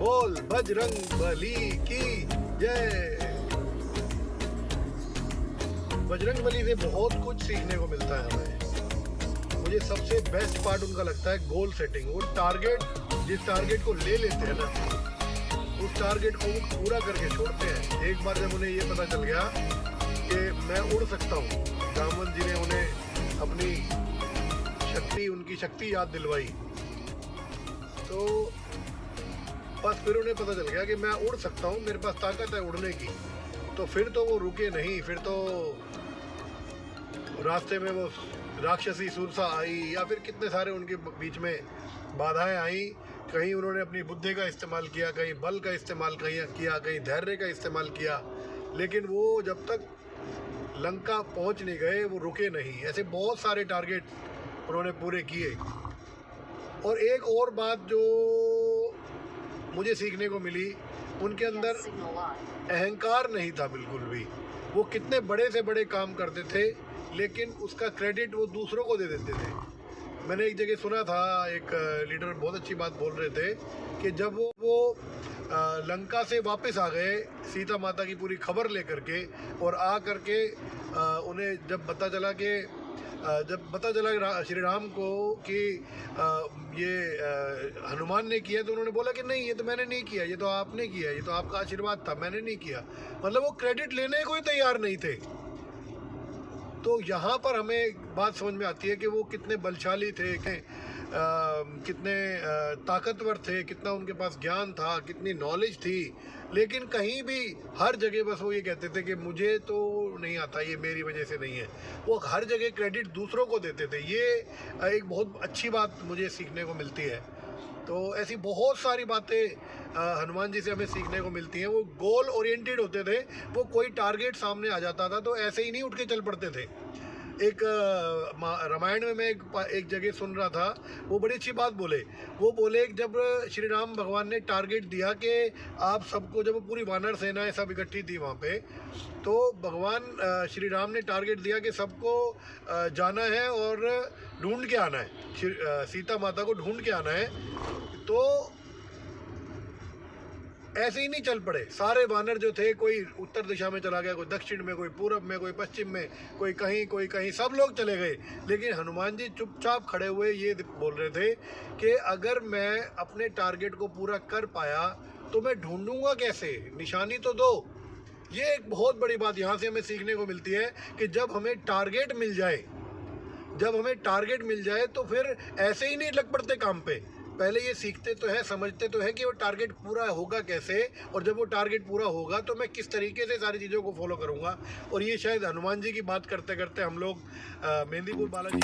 बोल बजरंग बली की जय। बजरंग बली से बहुत कुछ सीखने को मिलता है हमें। मुझे सबसे बेस्ट पार्ट उनका लगता है गोल सेटिंग। वो टारगेट, जिस टारगेट को ले लेते हैं ना, उस टारगेट को वो पूरा करके छोड़ते हैं। एक बार जब उन्हें ये पता चल गया कि मैं उड़ सकता हूँ, रामवन जी ने उन्हें अपनी शक्ति, उनकी शक्ति याद दिलवाई, तो बस फिर उन्हें पता चल गया कि मैं उड़ सकता हूँ, मेरे पास ताकत है उड़ने की। तो फिर तो वो रुके नहीं, फिर तो रास्ते में वो राक्षसी सुरसा आई या फिर कितने सारे उनके बीच में बाधाएं आई। कहीं उन्होंने अपनी बुद्धि का इस्तेमाल किया, कहीं बल का इस्तेमाल किया, कहीं धैर्य का इस्तेमाल किया, लेकिन वो जब तक लंका पहुंच नहीं गए वो रुके नहीं। ऐसे बहुत सारे टारगेट उन्होंने पूरे किए। और एक और बात जो मुझे सीखने को मिली, उनके अंदर अहंकार नहीं था बिल्कुल भी। वो कितने बड़े से बड़े काम करते थे, लेकिन उसका क्रेडिट वो दूसरों को दे देते थे। मैंने एक जगह सुना था, एक लीडर बहुत अच्छी बात बोल रहे थे कि जब वो लंका से वापस आ गए सीता माता की पूरी खबर लेकर के, और आ करके उन्हें जब पता चला श्री राम को कि ये हनुमान ने किया, तो उन्होंने बोला कि नहीं, ये तो मैंने नहीं किया, ये तो आपने किया, ये तो आपका आशीर्वाद था, मैंने नहीं किया। मतलब वो क्रेडिट लेने को ही तैयार नहीं थे। तो यहाँ पर हमें एक बात समझ में आती है कि वो कितने बलशाली थे, कितने ताकतवर थे, कितना उनके पास ज्ञान था, कितनी नॉलेज थी। लेकिन कहीं भी हर जगह बस वो ये कहते थे कि मुझे तो नहीं आता, ये मेरी वजह से नहीं है। वो हर जगह क्रेडिट दूसरों को देते थे। ये एक बहुत अच्छी बात मुझे सीखने को मिलती है। तो ऐसी बहुत सारी बातें हनुमान जी से हमें सीखने को मिलती हैं। वो गोल ओरिएंटेड होते थे। वो कोई टारगेट सामने आ जाता था तो ऐसे ही नहीं उठ के चल पड़ते थे। एक रामायण में मैं एक जगह सुन रहा था, वो बड़ी अच्छी बात बोले। वो बोले जब श्री राम भगवान ने टारगेट दिया कि आप सबको, जब पूरी वानर सेनाएं सब इकट्ठी थी वहाँ पे, तो भगवान श्री राम ने टारगेट दिया कि सबको जाना है और ढूंढ के आना है, सीता माता को ढूंढ के आना है। तो ऐसे ही नहीं चल पड़े। सारे वानर जो थे, कोई उत्तर दिशा में चला गया, कोई दक्षिण में, कोई पूरब में, कोई पश्चिम में, कोई कहीं, सब लोग चले गए। लेकिन हनुमान जी चुपचाप खड़े हुए ये बोल रहे थे कि अगर मैं अपने टारगेट को पूरा कर पाया तो मैं ढूंढूंगा कैसे, निशानी तो दो। ये एक बहुत बड़ी बात यहाँ से हमें सीखने को मिलती है कि जब हमें टारगेट मिल जाए तो फिर ऐसे ही नहीं लग पड़ते काम पे। पहले ये सीखते तो है, समझते तो है कि वो टारगेट पूरा होगा कैसे, और जब वो टारगेट पूरा होगा तो मैं किस तरीके से सारी चीज़ों को फॉलो करूँगा। और ये शायद हनुमान जी की बात करते करते हम लोग मेहंदीपुर बालाजी